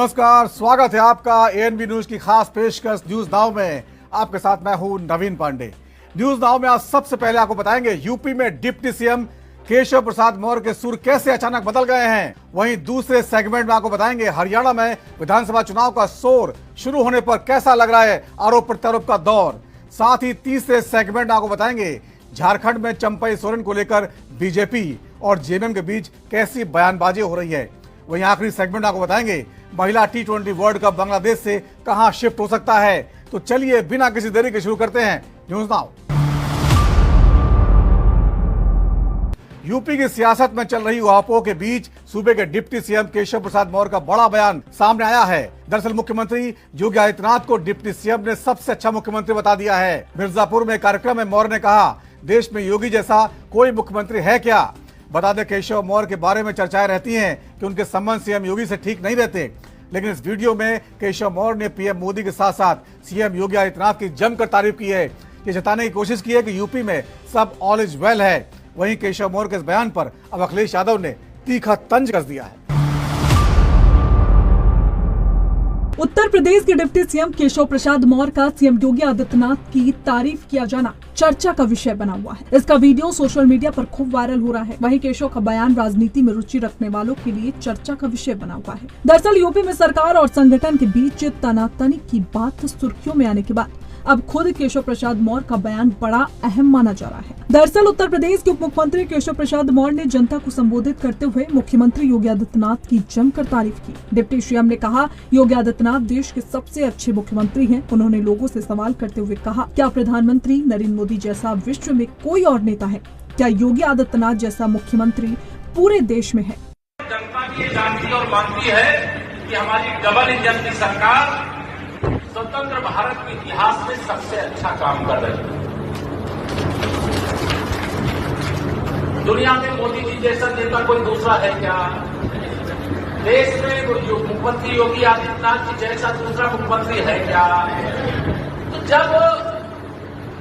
नमस्कार, स्वागत है आपका एएनबी न्यूज की खास पेशकश न्यूज नाउ में। आपके साथ मैं हूं नवीन पांडे। न्यूज नाउ में आज सबसे पहले आपको बताएंगे यूपी में डिप्टी सीएम केशव प्रसाद मौर्य के सुर कैसे अचानक बदल गए हैं। वहीं दूसरे सेगमेंट में आपको बताएंगे हरियाणा में विधानसभा चुनाव का शोर शुरू होने पर कैसा लग रहा है आरोप प्रत्यारोप का दौर। साथ ही तीसरे सेगमेंट में आपको बताएंगे झारखंड में चंपई सोरेन को लेकर बीजेपी और जेएमएम के बीच कैसी बयानबाजी हो रही है। वहीं आखिरी सेगमेंट आपको बताएंगे महिला T20 वर्ल्ड कप बांग्लादेश से कहां शिफ्ट हो सकता है। तो चलिए बिना किसी देरी के शुरू करते हैं न्यूज नाउ। यूपी की सियासत में चल रही उहापोह के बीच सूबे के डिप्टी सीएम केशव प्रसाद मौर्य का बड़ा बयान सामने आया है। दरअसल मुख्यमंत्री योगी आदित्यनाथ को डिप्टी सीएम ने सबसे अच्छा मुख्यमंत्री बता दिया है। मिर्जापुर में कार्यक्रम में मौर्य ने कहा, देश में योगी जैसा कोई मुख्यमंत्री है क्या। बता दें केशव मौर्य के बारे में चर्चाएं रहती हैं कि उनके संबंध सीएम योगी से ठीक नहीं रहते, लेकिन इस वीडियो में केशव मौर्य ने पीएम मोदी के साथ साथ सीएम योगी आदित्यनाथ की जमकर तारीफ की है। ये जताने की कोशिश की है कि यूपी में सब ऑल इज वेल है। वहीं केशव मौर्य के इस बयान पर अब अखिलेश यादव ने तीखा तंज कस दिया है। उत्तर प्रदेश के डिप्टी सीएम केशव प्रसाद मौर्य का सीएम योगी आदित्यनाथ की तारीफ किया जाना चर्चा का विषय बना हुआ है। इसका वीडियो सोशल मीडिया पर खूब वायरल हो रहा है। वहीं केशव का बयान राजनीति में रुचि रखने वालों के लिए चर्चा का विषय बना हुआ है। दरअसल यूपी में सरकार और संगठन के बीच तनातनी की बात सुर्खियों में आने के बाद अब खुद केशव प्रसाद मौर्य का बयान बड़ा अहम माना जा रहा है। दरअसल उत्तर प्रदेश के उप मुख्यमंत्री केशव प्रसाद मौर्य ने जनता को संबोधित करते हुए मुख्यमंत्री योगी आदित्यनाथ की जमकर तारीफ की। डिप्टी सीएम ने कहा, योगी आदित्यनाथ देश के सबसे अच्छे मुख्यमंत्री हैं। उन्होंने लोगों से सवाल करते हुए कहा, क्या प्रधानमंत्री नरेंद्र मोदी जैसा विश्व में कोई और नेता है? क्या योगी आदित्यनाथ जैसा मुख्यमंत्री पूरे देश में है? जनता भी जानती और मानती है कि हमारी डबल इंजन की सरकार स्वतंत्र भारत के इतिहास में सबसे अच्छा काम कर रही है। दुनिया में मोदी जी जैसा नेता कोई दूसरा है क्या? देश में मुख्यमंत्री योगी आदित्यनाथ जी जैसा दूसरा मुख्यमंत्री है क्या? तो जब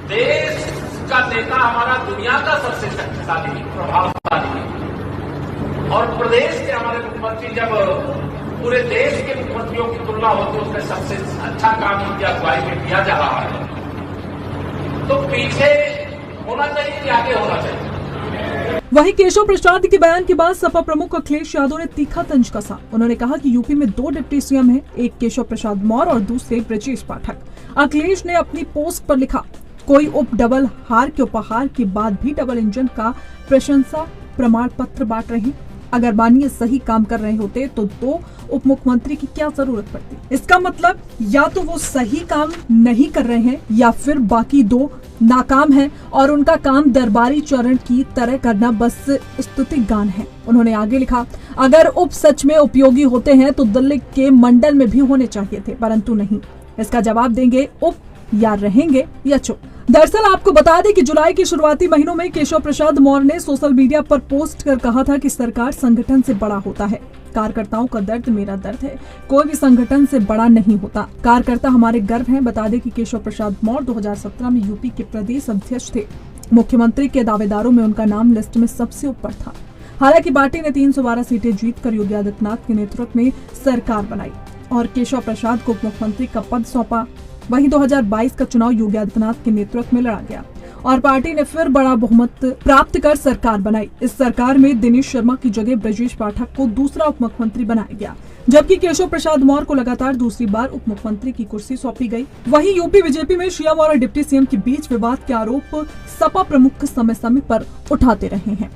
देश का नेता हमारा दुनिया का सबसे शक्तिशाली प्रभावशाली और प्रदेश के हमारे मुख्यमंत्री जब पूरे देश के मुख्यमंत्रियों की तुलना होती है उसमें सबसे अच्छा काम इनकी अगुवाई में किया जा रहा है, तो पीछे होना चाहिए कि आगे होना चाहिए। वहीं केशव प्रसाद के बयान के बाद सपा प्रमुख अखिलेश यादव ने तीखा तंज कसा। उन्होंने कहा कि यूपी में 2 डिप्टी सीएम हैं, एक केशव प्रसाद मौर्य और दूसरे ब्रजेश पाठक। अखिलेश ने अपनी पोस्ट पर लिखा, कोई उप डबल हार के उपहार के बाद भी डबल इंजन का प्रशंसा प्रमाण पत्र बांट रहे। अगर मानिए सही काम कर रहे होते तो 2 उप मुख्यमंत्री की क्या जरूरत पड़ती। इसका मतलब या तो वो सही काम नहीं कर रहे हैं या फिर बाकी 2 नाकाम हैं और उनका काम दरबारी चरण की तरह करना बस स्तुति गान है। उन्होंने आगे लिखा, अगर उप सच में उपयोगी होते हैं तो दिल्ली के मंडल में भी होने चाहिए थे, परंतु नहीं। इसका जवाब देंगे उप या रहेंगे या चुप। दरअसल आपको बता दें कि जुलाई के शुरुआती महीनों में केशव प्रसाद मौर्य ने सोशल मीडिया पर पोस्ट कर कहा था कि सरकार संगठन से बड़ा होता है, कार्यकर्ताओं का दर्द मेरा दर्द है, कोई भी संगठन से बड़ा नहीं होता, कार्यकर्ता हमारे गर्व हैं। बता दें कि केशव प्रसाद मौर्य 2017 में यूपी के प्रदेश अध्यक्ष थे। मुख्यमंत्री के दावेदारों में उनका नाम लिस्ट में सबसे ऊपर था। हालांकि पार्टी ने 312 सीटें जीतकर योगी आदित्यनाथ के नेतृत्व में सरकार बनाई और केशव प्रसाद को मुख्यमंत्री का पद सौंपा। वहीं 2022 का चुनाव योगी आदित्यनाथ के नेतृत्व में लड़ा गया और पार्टी ने फिर बड़ा बहुमत प्राप्त कर सरकार बनाई। इस सरकार में दिनेश शर्मा की जगह ब्रजेश पाठक को दूसरा उप मुख्यमंत्री बनाया गया, जबकि केशव प्रसाद मौर्य को लगातार दूसरी बार उप मुख्यमंत्री की कुर्सी सौंपी गई। वहीं यूपी बीजेपी में सीएम और डिप्टी सीएम के बीच विवाद के आरोप सपा प्रमुख समय समय पर उठाते रहे हैं।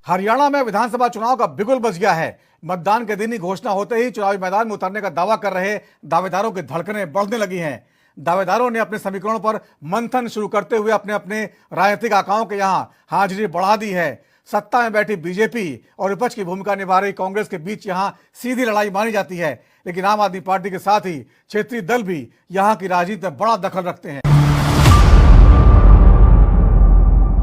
हरियाणा में विधानसभा चुनाव का बिगुल बज गया है। मतदान के दिन ही घोषणा होते ही चुनावी मैदान में उतरने का दावा कर रहे दावेदारों की धड़कनें बढ़ने लगी हैं। दावेदारों ने अपने समीकरणों पर मंथन शुरू करते हुए अपने अपने राजनीतिक आकाओं के यहां हाजिरी बढ़ा दी है। सत्ता में बैठी बीजेपी और विपक्ष की भूमिका निभा रही कांग्रेस के बीच यहां सीधी लड़ाई मानी जाती है, लेकिन आम आदमी पार्टी के साथ ही क्षेत्रीय दल भी यहां की राजनीति में बड़ा दखल रखते हैं।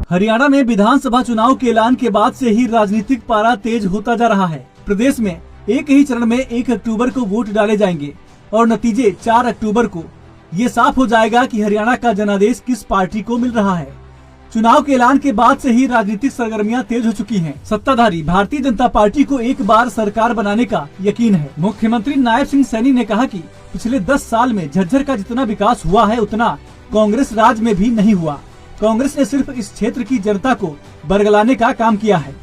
हरियाणा में विधानसभा चुनाव के ऐलान के बाद से ही राजनीतिक पारा तेज होता जा रहा है। प्रदेश में एक ही चरण में 1 अक्टूबर को वोट डाले जाएंगे और नतीजे 4 अक्टूबर को ये साफ हो जाएगा कि हरियाणा का जनादेश किस पार्टी को मिल रहा है। चुनाव के ऐलान के बाद से ही राजनीतिक सरगर्मियां तेज हो चुकी हैं। सत्ताधारी भारतीय जनता पार्टी को एक बार सरकार बनाने का यकीन है। मुख्यमंत्री नायब सिंह सैनी ने कहा कि पिछले 10 साल में झज्जर का जितना विकास हुआ है उतना कांग्रेस राज में भी नहीं हुआ। कांग्रेस ने सिर्फ इस क्षेत्र की जनता को बरगलाने का काम किया है।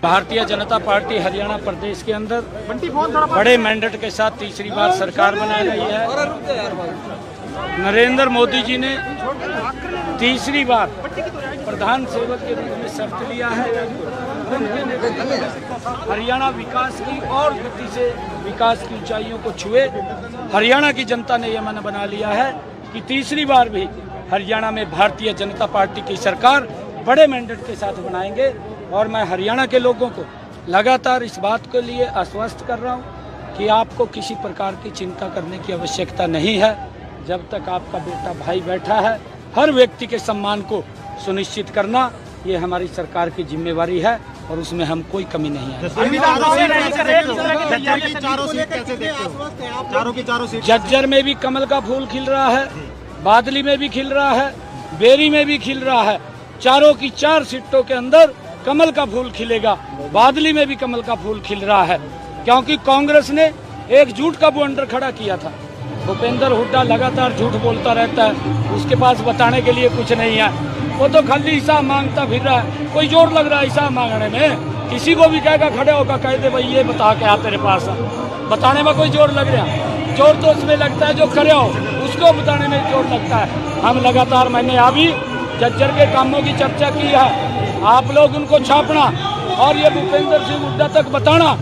भारतीय जनता पार्टी हरियाणा प्रदेश के अंदर बड़े मैंडेट के साथ तीसरी बार सरकार बना रही है। नरेंद्र मोदी जी ने तीसरी बार प्रधान सेवक के रूप में शपथ लिया है। उनके नेतृत्व में हरियाणा विकास की और गति से विकास की ऊंचाइयों को छुए। हरियाणा की जनता ने यह मन बना लिया है कि तीसरी बार भी हरियाणा में भारतीय जनता पार्टी की सरकार बड़े मैंडेट के साथ बनाएंगे। और मैं हरियाणा के लोगों को लगातार इस बात के लिए आश्वस्त कर रहा हूँ कि आपको किसी प्रकार की चिंता करने की आवश्यकता नहीं है। जब तक आपका बेटा भाई बैठा है, हर व्यक्ति के सम्मान को सुनिश्चित करना ये हमारी सरकार की जिम्मेवारी है और उसमें हम कोई कमी नहीं है। झज्जर में भी कमल का फूल खिल रहा है, बादली में भी खिल रहा है, बेरी में भी खिल रहा है। चारों की 4 सीटों के अंदर कमल का फूल खिलेगा। बादली में भी कमल का फूल खिल रहा है, क्योंकि कांग्रेस ने एक झूठ का बवंडर खड़ा किया था। भूपेंद्र हुड्डा लगातार झूठ बोलता रहता है, उसके पास बताने के लिए कुछ नहीं है। वो तो खाली हिसाब मांगता फिर रहा है। कोई जोर लग रहा है हिसाब मांगने में? किसी को भी कहेगा खड़े होकर कह दे भाई ये बता के आ तेरे पास, बताने में कोई जोर लग रहा? जोर तो उसमें लगता है जो करे हो उसको बताने में जोर लगता है। हम लगातार, मैंने अभी झज्जर के कामों की चर्चा की है, आप लोग उनको छापना और ये भूपेंद्र सिंह हुड्डा तक बताना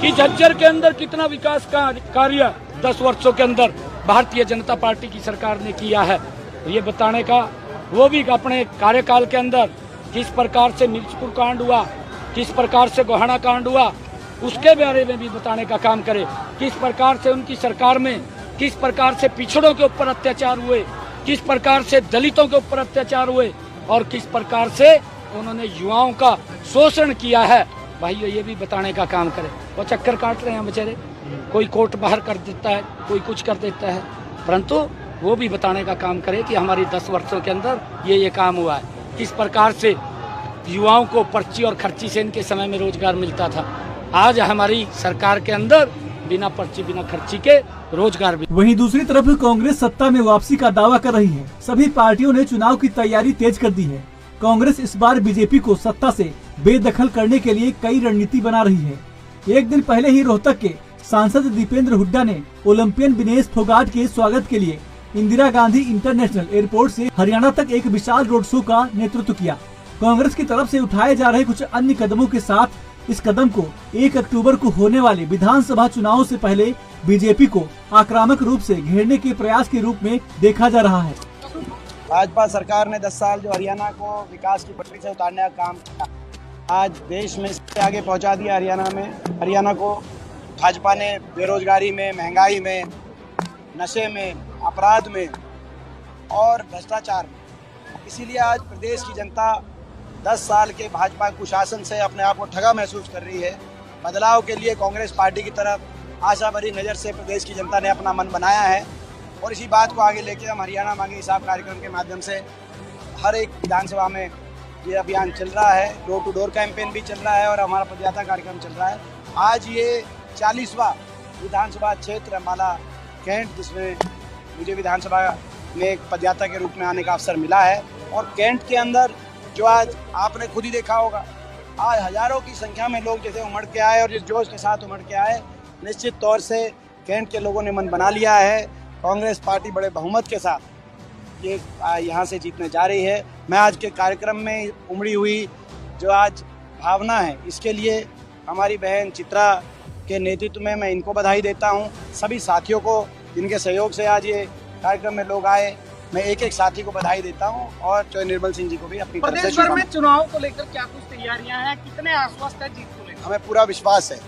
कि झज्जर के अंदर कितना विकास का कार्य 10 वर्षों के अंदर भारतीय जनता पार्टी की सरकार ने किया है। ये बताने का, वो भी अपने कार्यकाल के अंदर किस प्रकार से मिर्चपुर कांड हुआ, किस प्रकार से गोहाना कांड हुआ, उसके बारे में भी बताने का काम करे। किस प्रकार से उनकी सरकार में किस प्रकार से पिछड़ों के ऊपर अत्याचार हुए, किस प्रकार से दलितों के ऊपर अत्याचार हुए और किस प्रकार से उन्होंने युवाओं का शोषण किया है। भाई ये भी बताने का काम करे। वो चक्कर काट रहे हैं बेचारे, कोई कोर्ट बाहर कर देता है, कोई कुछ कर देता है, परंतु वो भी बताने का काम करे कि हमारी 10 वर्षों के अंदर ये काम हुआ है। किस प्रकार से युवाओं को पर्ची और खर्ची से इनके समय में रोजगार मिलता था। आज हमारी सरकार के अंदर बिना पर्ची बिना खर्ची के रोजगार भी। वहीं दूसरी तरफ कांग्रेस सत्ता में वापसी का दावा कर रही है। सभी पार्टियों ने चुनाव की तैयारी तेज कर दी है। कांग्रेस इस बार बीजेपी को सत्ता से बेदखल करने के लिए कई रणनीति बना रही है। एक दिन पहले ही रोहतक के सांसद दीपेंद्र हुड्डा ने ओलंपियन विनेश फोगाट के स्वागत के लिए इंदिरा गांधी इंटरनेशनल एयरपोर्ट से हरियाणा तक एक विशाल रोड शो का नेतृत्व किया। कांग्रेस की तरफ से उठाए जा रहे कुछ अन्य कदमों के साथ इस कदम को 1 अक्टूबर को होने वाले विधानसभा चुनाव से पहले बीजेपी को आक्रामक रूप से घेरने के प्रयास के रूप में देखा जा रहा है। भाजपा सरकार ने 10 साल जो हरियाणा को विकास की पटरी से उतारने का काम किया, आज देश में इससे आगे पहुंचा दिया। हरियाणा को भाजपा ने बेरोजगारी में, महंगाई में, नशे में, अपराध में और भ्रष्टाचार में। इसीलिए आज प्रदेश की जनता 10 साल के भाजपा कुशासन से अपने आप को ठगा महसूस कर रही है। बदलाव के लिए कांग्रेस पार्टी की तरफ आशा भरी नज़र से प्रदेश की जनता ने अपना मन बनाया है और इसी बात को आगे लेके हम हरियाणा मांगे हिसाब कार्यक्रम के माध्यम से हर एक विधानसभा में ये अभियान चल रहा है। डोर टू डोर कैंपेन भी चल रहा है और हमारा पदयात्रा कार्यक्रम चल रहा है। आज ये 40वां विधानसभा क्षेत्र अम्बाला कैंट, जिसमें मुझे विधानसभा में एक पदयात्रा के रूप में आने का अवसर मिला है। और कैंट के अंदर जो आज आपने खुद ही देखा होगा, आज हजारों की संख्या में लोग जैसे उमड़ के आए और जिस जोश के साथ उमड़ के आए, निश्चित तौर से कैंट के लोगों ने मन बना लिया है। कांग्रेस पार्टी बड़े बहुमत के साथ ये यहाँ से जीतने जा रही है। मैं आज के कार्यक्रम में उमड़ी हुई जो आज भावना है, इसके लिए हमारी बहन चित्रा के नेतृत्व में मैं इनको बधाई देता हूँ। सभी साथियों को जिनके सहयोग से आज ये कार्यक्रम में लोग आए, मैं एक एक साथी को बधाई देता हूँ और चौधरी निर्मल सिंह जी को भी अपनी तरफ से। प्रदेश भर में चुनाव को लेकर क्या कुछ तैयारियां हैं, कितने आश्वस्त है जीत को लेकर? हमें पूरा विश्वास है,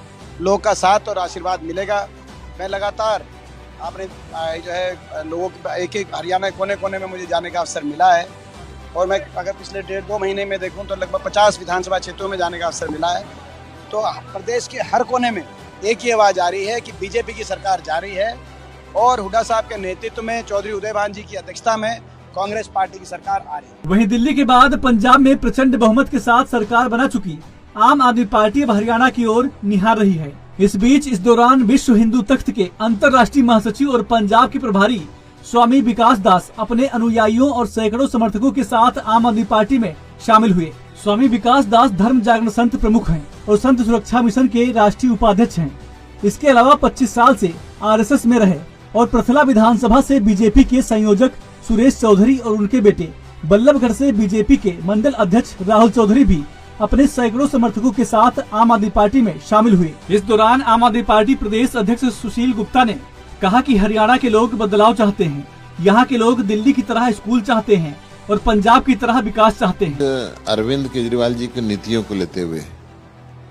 लोग का साथ और आशीर्वाद मिलेगा। मैं लगातार आपने जो है लोगों की एक हरियाणा कोने कोने में मुझे जाने का अवसर मिला है और मैं अगर पिछले 1.5-2 महीने में देखूं तो लगभग 50 विधानसभा क्षेत्रों में जाने का अवसर मिला है। तो प्रदेश के हर कोने में एक ही आवाज़ आ रही है कि बीजेपी की सरकार जारी है और हुड्डा साहब के नेतृत्व में, चौधरी उदय भान जी की अध्यक्षता में कांग्रेस पार्टी की सरकार आ रही है। वहीं दिल्ली के बाद पंजाब में प्रचंड बहुमत के साथ सरकार बना चुकी आम आदमी पार्टी अब हरियाणा की ओर निहार रही है। इस बीच इस दौरान विश्व हिंदू तख्त के अंतर्राष्ट्रीय महासचिव और पंजाब के प्रभारी स्वामी विकास दास अपने अनुयायियों और सैकड़ों समर्थकों के साथ आम आदमी पार्टी में शामिल हुए। स्वामी विकास दास धर्म जागरण संत प्रमुख हैं और संत सुरक्षा मिशन के राष्ट्रीय उपाध्यक्ष हैं। इसके अलावा 25 साल से आरएसएस में रहे और प्रथला विधानसभा से बीजेपी के संयोजक सुरेश चौधरी और उनके बेटे बल्लभगढ़ से बीजेपी के मंडल अध्यक्ष राहुल चौधरी भी अपने सैकड़ों समर्थकों के साथ आम आदमी पार्टी में शामिल हुए। इस दौरान आम आदमी पार्टी प्रदेश अध्यक्ष सुशील गुप्ता ने कहा कि हरियाणा के लोग बदलाव चाहते हैं, यहाँ के लोग दिल्ली की तरह स्कूल चाहते हैं और पंजाब की तरह विकास चाहते हैं। अरविंद केजरीवाल जी की नीतियों को लेते हुए,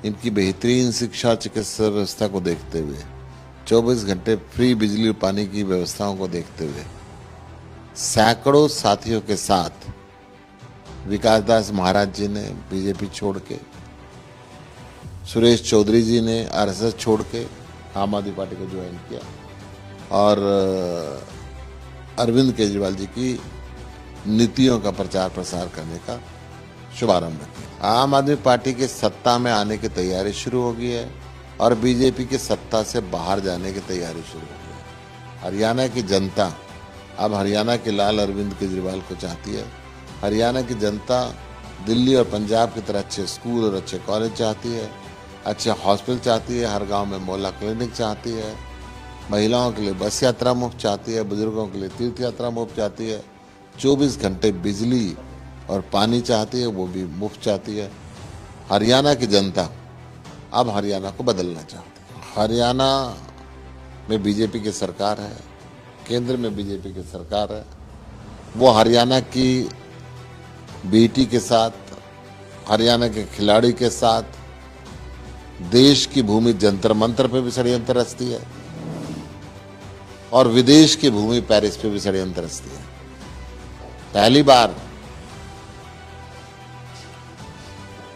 इनकी बेहतरीन शिक्षा चिकित्सा व्यवस्था को देखते हुए, 24 घंटे फ्री बिजली और पानी की व्यवस्थाओं को देखते हुए सैकड़ों साथियों के साथ विकास दास महाराज जी ने बीजेपी छोड़ के, सुरेश चौधरी जी ने आरएसएस छोड़ के आम आदमी पार्टी को ज्वाइन किया और अरविंद केजरीवाल जी की नीतियों का प्रचार प्रसार करने का शुभारंभ किया। आम आदमी पार्टी के सत्ता में आने की तैयारी शुरू हो गई है और बीजेपी की सत्ता से बाहर जाने की तैयारी शुरू हो गई है। हरियाणा की जनता अब हरियाणा के लाल अरविंद केजरीवाल को चाहती है। हरियाणा की जनता दिल्ली और पंजाब की तरह अच्छे स्कूल और अच्छे कॉलेज चाहती है, अच्छे हॉस्पिटल चाहती है, हर गांव में मोहल्ला क्लिनिक चाहती है, महिलाओं के लिए बस यात्रा मुफ्त चाहती है, बुजुर्गों के लिए तीर्थ यात्रा मुफ्त चाहती है, 24 घंटे बिजली और पानी चाहती है, वो भी मुफ्त चाहती है। हरियाणा की जनता अब हरियाणा को बदलना चाहती है। हरियाणा में बीजेपी की सरकार है, केंद्र में बीजेपी की सरकार है। वो हरियाणा की बेटी के साथ, हरियाणा के खिलाड़ी के साथ देश की भूमि जंतर मंतर पे भी षड्यंत्र रचती है और विदेश की भूमि पेरिस पे भी षड्यंत्र रचती है। पहली बार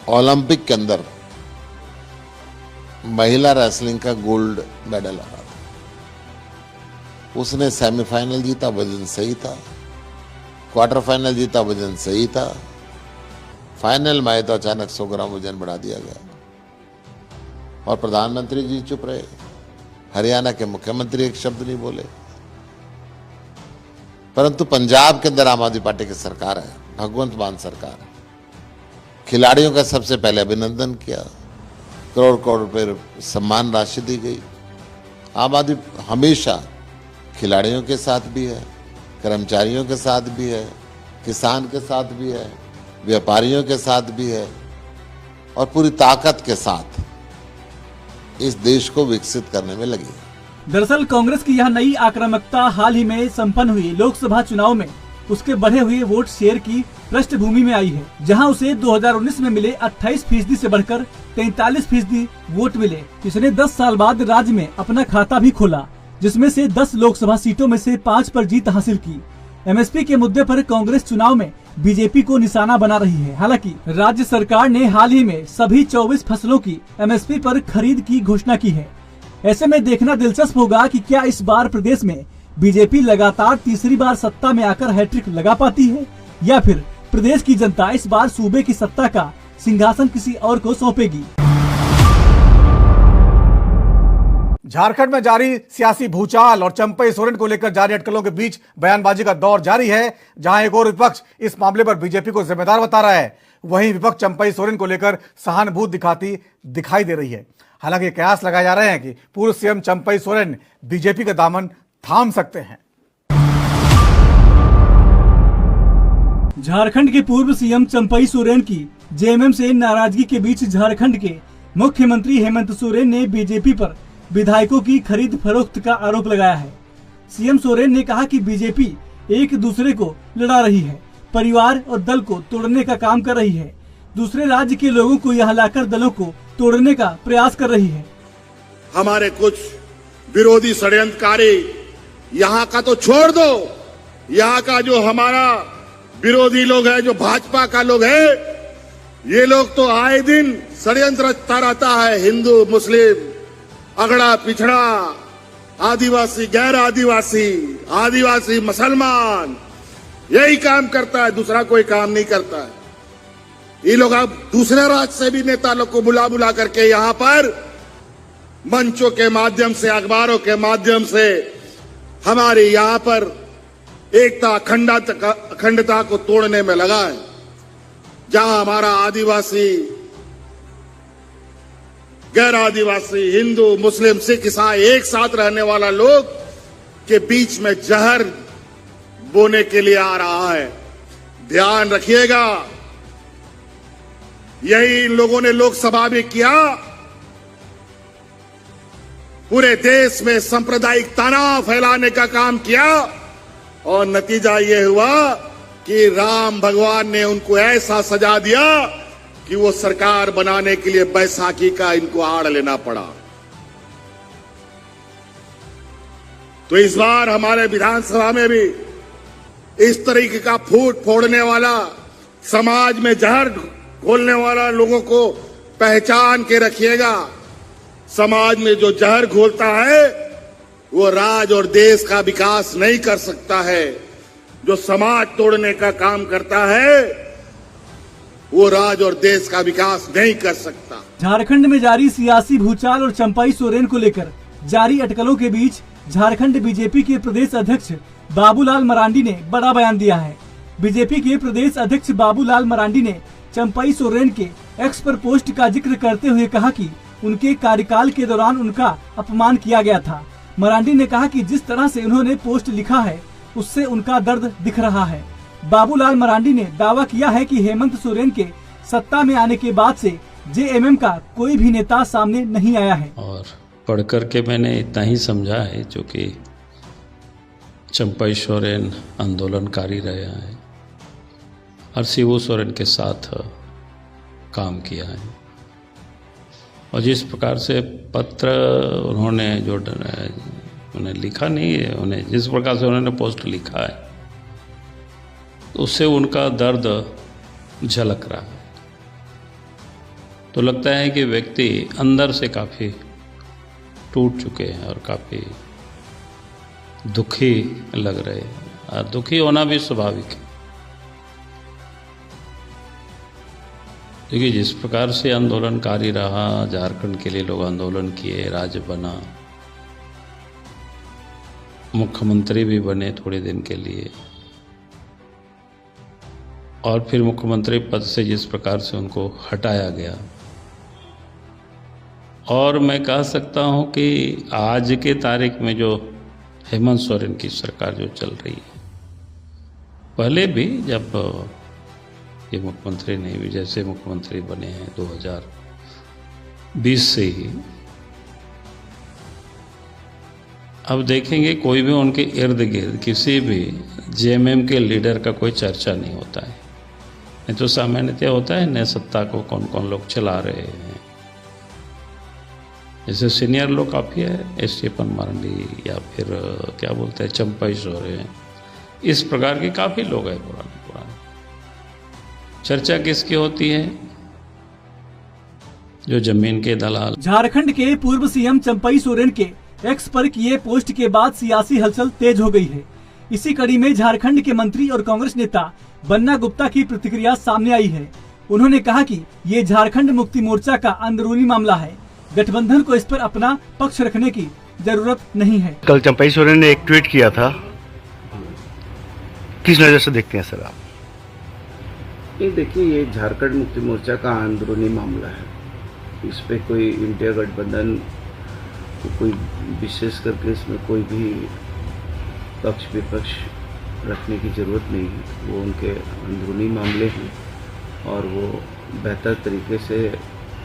ओलंपिक के अंदर महिला रेसलिंग का गोल्ड मेडल आ रहा था, उसने सेमीफाइनल जीता, वजन सही था, क्वार्टर फाइनल जीता, वजन सही था, फाइनल में आए तो अचानक 100 ग्राम वजन बढ़ा दिया गया और प्रधानमंत्री जी चुप रहे, हरियाणा के मुख्यमंत्री एक शब्द नहीं बोले। परंतु पंजाब के अंदर आम आदमी पार्टी की सरकार है, भगवंत मान सरकार है। खिलाड़ियों का सबसे पहले अभिनंदन किया, करोड़ करोड़ रुपये सम्मान राशि दी गई। आम आदमी हमेशा खिलाड़ियों के साथ भी है, कर्मचारियों के साथ भी है, किसान के साथ भी है, व्यापारियों के साथ भी है और पूरी ताकत के साथ इस देश को विकसित करने में लगी है। दरअसल कांग्रेस की यह नई आक्रामकता हाल ही में संपन्न हुई लोकसभा चुनाव में उसके बढ़े हुए वोट शेयर की पृष्ठभूमि में आई है, जहां उसे 2019 में मिले 28% से बढ़कर 43% वोट मिले। इसने 10 साल बाद राज्य में अपना खाता भी खोला, जिसमें से 10 लोकसभा सीटों में से 5 पर जीत हासिल की। एमएसपी के मुद्दे पर कांग्रेस चुनाव में बीजेपी को निशाना बना रही है। हालांकि राज्य सरकार ने हाल ही में सभी 24 फसलों की एमएसपी पर खरीद की घोषणा की है। ऐसे में देखना दिलचस्प होगा कि क्या इस बार प्रदेश में बीजेपी लगातार तीसरी बार सत्ता में आकर हैट्रिक लगा पाती है या फिर प्रदेश की जनता इस बार सूबे की सत्ता का सिंहासन किसी और को सौंपेगी। झारखंड में जारी सियासी भूचाल और चंपई सोरेन को लेकर जारी अटकलों के बीच बयानबाजी का दौर जारी है, जहां एक और विपक्ष इस मामले पर बीजेपी को जिम्मेदार बता रहा है, वहीं विपक्ष चंपई सोरेन को लेकर सहानुभूति दिखाती दिखाई दे रही है। हालांकि कयास लगाए जा रहे हैं कि पूर्व सीएम चंपई सोरेन बीजेपी का दामन थाम सकते हैं। झारखंड के पूर्व सीएम चंपई सोरेन की जेएमएम से नाराजगी के बीच झारखंड के मुख्यमंत्री हेमंत सोरेन ने बीजेपी पर विधायकों की खरीद फरोख्त का आरोप लगाया है। सीएम सोरेन ने कहा कि बीजेपी एक दूसरे को लड़ा रही है, परिवार और दल को तोड़ने का काम कर रही है, दूसरे राज्य के लोगों को यहाँ लाकर दलों को तोड़ने का प्रयास कर रही है। हमारे कुछ विरोधी षड्यंत्रकारी यहाँ का तो छोड़ दो, यहाँ का जो हमारा विरोधी लोग है, जो भाजपा का लोग है, ये लोग तो आए दिन षड्यंत्र रचता रहता है। हिंदू मुस्लिम, अगड़ा पिछड़ा, आदिवासी गैर आदिवासी, आदिवासी मुसलमान, यही काम करता है, दूसरा कोई काम नहीं करता है। ये लोग अब दूसरे राज्य से भी नेता लोग को बुला बुला करके यहां पर मंचों के माध्यम से, अखबारों के माध्यम से हमारे यहां पर एकता अखंडता को तोड़ने में लगा है। जहां हमारा आदिवासी, गैर आदिवासी, हिंदू, मुस्लिम, सिख, ईसाई एक साथ रहने वाला लोग के बीच में जहर बोने के लिए आ रहा है। ध्यान रखिएगा, यही इन लोगों ने लोकसभा में किया। पूरे देश में सांप्रदायिक तनाव फैलाने का काम किया और नतीजा ये हुआ कि राम भगवान ने उनको ऐसा सजा दिया कि वो सरकार बनाने के लिए बैसाखी का इनको आड़ लेना पड़ा। तो इस बार हमारे विधानसभा में भी इस तरीके का फूट फोड़ने वाला, समाज में जहर घोलने वाला लोगों को पहचान के रखिएगा। समाज में जो जहर घोलता है वो राज्य और देश का विकास नहीं कर सकता है। जो समाज तोड़ने का काम करता है वो राज्य और देश का विकास नहीं कर सकता। झारखंड में जारी सियासी भूचाल और चंपाई सोरेन को लेकर जारी अटकलों के बीच झारखंड बीजेपी के प्रदेश अध्यक्ष बाबूलाल मरांडी ने बड़ा बयान दिया है। बीजेपी के प्रदेश अध्यक्ष बाबूलाल मरांडी ने चंपाई सोरेन के एक्स पर पोस्ट का जिक्र करते हुए कहा कि उनके कार्यकाल के दौरान उनका अपमान किया गया था। मरांडी ने कहा कि जिस तरह से उन्होंने पोस्ट लिखा है उससे उनका दर्द दिख रहा है। बाबूलाल मरांडी ने दावा किया है कि हेमंत सोरेन के सत्ता में आने के बाद से जेएमएम का कोई भी नेता सामने नहीं आया है। और पढ़ करके मैंने इतना ही समझा है, चूँकि चंपाई सोरेन आंदोलनकारी रहे हैं और शिबू सोरेन के साथ काम किया है और जिस प्रकार से पत्र उन्होंने जो उन्हें लिखा नहीं है, उन्हें जिस प्रकार से उन्होंने पोस्ट लिखा है उससे उनका दर्द झलक रहा है। तो लगता है कि व्यक्ति अंदर से काफ़ी टूट चुके हैं और काफ़ी दुखी लग रहे हैं और दुखी होना भी स्वाभाविक है, क्योंकि जिस प्रकार से आंदोलनकारी रहा, झारखंड के लिए लोग आंदोलन किए, राज्य बना, मुख्यमंत्री भी बने थोड़े दिन के लिए और फिर मुख्यमंत्री पद से जिस प्रकार से उनको हटाया गया। और मैं कह सकता हूं कि आज के तारीख में जो हेमंत सोरेन की सरकार जो चल रही है, पहले भी जब ये मुख्यमंत्री नहीं भी, जैसे मुख्यमंत्री बने हैं 2020 से ही, अब देखेंगे कोई भी उनके इर्द गिर्द किसी भी जेएमएम के लीडर का कोई चर्चा नहीं होता है। नहीं तो सामान्यतः होता है नए सत्ता को कौन कौन लोग चला रहे हैं, जैसे सीनियर लोग काफ़ी है, एसटीएपन मरांडी या फिर क्या बोलते हैं चंपाई सोरेन, इस प्रकार के काफ़ी लोग हैं पुराने। चर्चा किसकी होती है? जो जमीन के दलाल। झारखंड के पूर्व सीएम चंपाई सोरेन के एक्स पर किए पोस्ट के बाद सियासी हलचल तेज हो गई है। इसी कड़ी में झारखंड के मंत्री और कांग्रेस नेता बन्ना गुप्ता की प्रतिक्रिया सामने आई है। उन्होंने कहा कि ये झारखंड मुक्ति मोर्चा का अंदरूनी मामला है, गठबंधन को इस पर अपना पक्ष रखने की जरूरत नहीं है। कल चंपाई सोरेन ने एक ट्वीट किया था, किस नजर से देखते हैं सर आप? ये देखिए, ये झारखंड मुक्ति मोर्चा का अंदरूनी मामला है, इस पे कोई इंडिया गठबंधन को कोई विशेष करके इसमें कोई भी पक्ष विपक्ष रखने की जरूरत नहीं है। वो उनके अंदरूनी मामले हैं और वो बेहतर तरीके से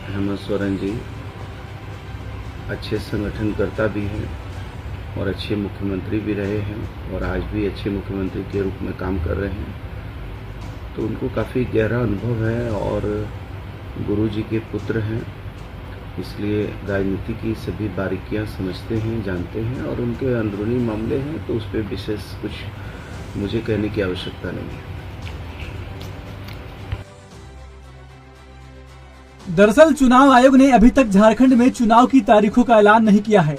हेमंत सोरेन जी अच्छे संगठनकर्ता भी हैं और अच्छे मुख्यमंत्री भी रहे हैं और आज भी अच्छे मुख्यमंत्री के रूप में काम कर रहे हैं। तो उनको काफ़ी गहरा अनुभव है और गुरुजी के पुत्र हैं, इसलिए राजनीति की सभी बारीकियां समझते हैं, जानते हैं और उनके अंदरूनी मामले हैं, तो उस पर विशेष कुछ मुझे कहने की आवश्यकता नहीं है। दरअसल चुनाव आयोग ने अभी तक झारखंड में चुनाव की तारीखों का ऐलान नहीं किया है,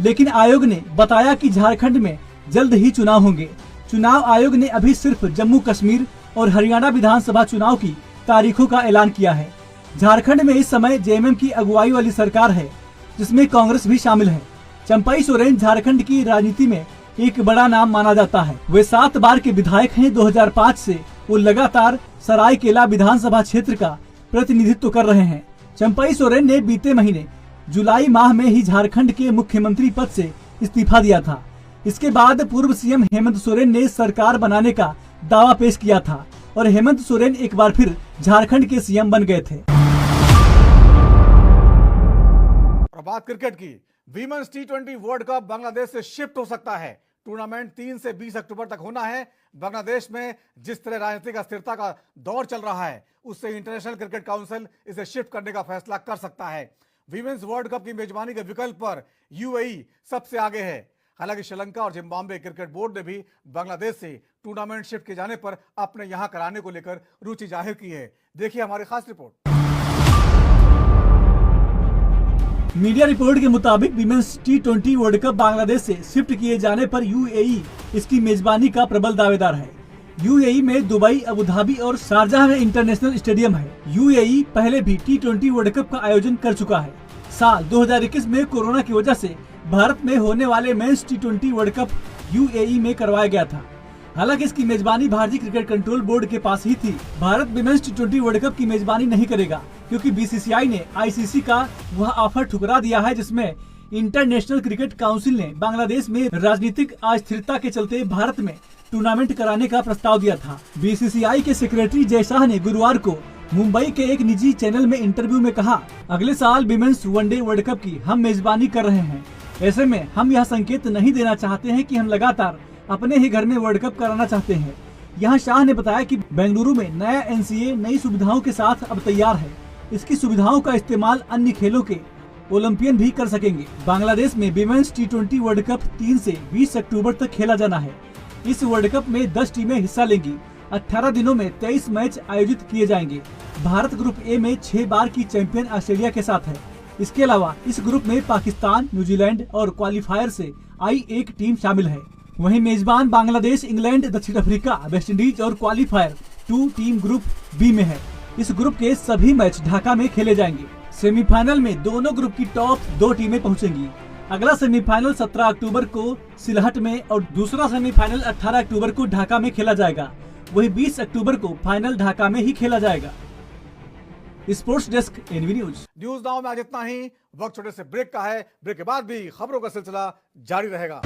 लेकिन आयोग ने बताया कि झारखंड में जल्द ही चुनाव होंगे। चुनाव आयोग ने अभी सिर्फ जम्मू कश्मीर और हरियाणा विधानसभा चुनाव की तारीखों का ऐलान किया है। झारखंड में इस समय जेएमएम की अगुवाई वाली सरकार है, जिसमें कांग्रेस भी शामिल है। चंपाई सोरेन झारखंड की राजनीति में एक बड़ा नाम माना जाता है। वे 7 बार के विधायक हैं। 2005 से वो लगातार सरायकेला विधानसभा क्षेत्र का प्रतिनिधित्व कर रहे हैं। चंपाई सोरेन ने बीते महीने जुलाई माह में ही झारखंड के मुख्यमंत्री पद से इस्तीफा दिया था। इसके बाद पूर्व सीएम हेमंत सोरेन ने सरकार बनाने का दावा पेश किया था और हेमंत सोरेन एक बार फिर झारखंड के सीएम बन गए थे। और बात क्रिकेट की, वीमेंस टी20 वर्ल्ड कप बांग्लादेश से शिफ्ट हो सकता है। टूर्नामेंट 3 से 20 अक्टूबर तक होना है। बांग्लादेश में जिस तरह राजनीतिक अस्थिरता का दौर चल रहा है, उससे इंटरनेशनल क्रिकेट काउंसिल इसे शिफ्ट करने का फैसला कर सकता है। वीमेंस वर्ल्ड कप की मेजबानी के विकल्प पर यूएई सबसे आगे है। हालांकि श्रीलंका और जिम्बाब्वे क्रिकेट बोर्ड ने भी बांग्लादेश से टूर्नामेंट शिफ्ट किए जाने पर अपने यहां कराने को लेकर रुचि जाहिर की है। देखिए हमारी खास रिपोर्ट। मीडिया रिपोर्ट के मुताबिक वीमेंस टी20 वर्ल्ड कप बांग्लादेश से शिफ्ट किए जाने पर यूएई इसकी मेजबानी का प्रबल दावेदार है। यूएई में दुबई, अबू धाबी और शारजाह में इंटरनेशनल स्टेडियम है। यूएई पहले भी टी20 वर्ल्ड कप का आयोजन कर चुका है। साल 2021 में कोरोना की वजह से भारत में होने वाले मेंस टी20 वर्ल्ड कप यूएई में करवाया गया था। हालांकि इसकी मेजबानी भारतीय क्रिकेट कंट्रोल बोर्ड के पास ही थी। भारत विमेंस टी20 वर्ल्ड कप की मेजबानी नहीं करेगा, क्योंकि बीसीसीआई ने आईसीसी का वह ऑफर ठुकरा दिया है जिसमें इंटरनेशनल क्रिकेट काउंसिल ने बांग्लादेश में राजनीतिक अस्थिरता के चलते भारत में टूर्नामेंट कराने का प्रस्ताव दिया था। बीसीसीआई के सेक्रेटरी जय शाह ने गुरुवार को मुंबई के एक निजी चैनल में इंटरव्यू में कहा, अगले साल विमेंस वनडे वर्ल्ड कप की हम मेजबानी कर रहे हैं। ऐसे में हम यह संकेत नहीं देना चाहते हैं कि हम लगातार अपने ही घर में वर्ल्ड कप कराना चाहते हैं। यहाँ शाह ने बताया कि बेंगलुरु में नया एनसीए नई सुविधाओं के साथ अब तैयार है। इसकी सुविधाओं का इस्तेमाल अन्य खेलों के ओलंपियन भी कर सकेंगे। बांग्लादेश में विमेंस टी20 वर्ल्ड कप 3 से 20 अक्टूबर तक खेला जाना है। इस वर्ल्ड कप में 10 टीमें हिस्सा लेंगी। 18 दिनों में 23 मैच आयोजित किए जाएंगे। भारत ग्रुप ए में 6 बार की चैंपियन ऑस्ट्रेलिया के साथ है। इसके अलावा इस ग्रुप में पाकिस्तान, न्यूजीलैंड और क्वालिफायर से आई एक टीम शामिल है। वहीं मेजबान बांग्लादेश, इंग्लैंड, दक्षिण अफ्रीका, वेस्टइंडीज और क्वालिफायर 2 टीम ग्रुप बी में है। इस ग्रुप के सभी मैच ढाका में खेले जाएंगे। सेमीफाइनल में दोनों ग्रुप की टॉप 2 टीमें पहुंचेंगी। अगला सेमीफाइनल 17 अक्टूबर को सिलहट में और दूसरा सेमीफाइनल 18 अक्टूबर को ढाका में खेला जाएगा। वही 20 अक्टूबर को फाइनल ढाका में ही खेला जाएगा। Sports desk NV news now में आज इतना ही। वक्त छोटे से ब्रेक का है। ब्रेक के बाद भी खबरों का सिलसिला जारी रहेगा।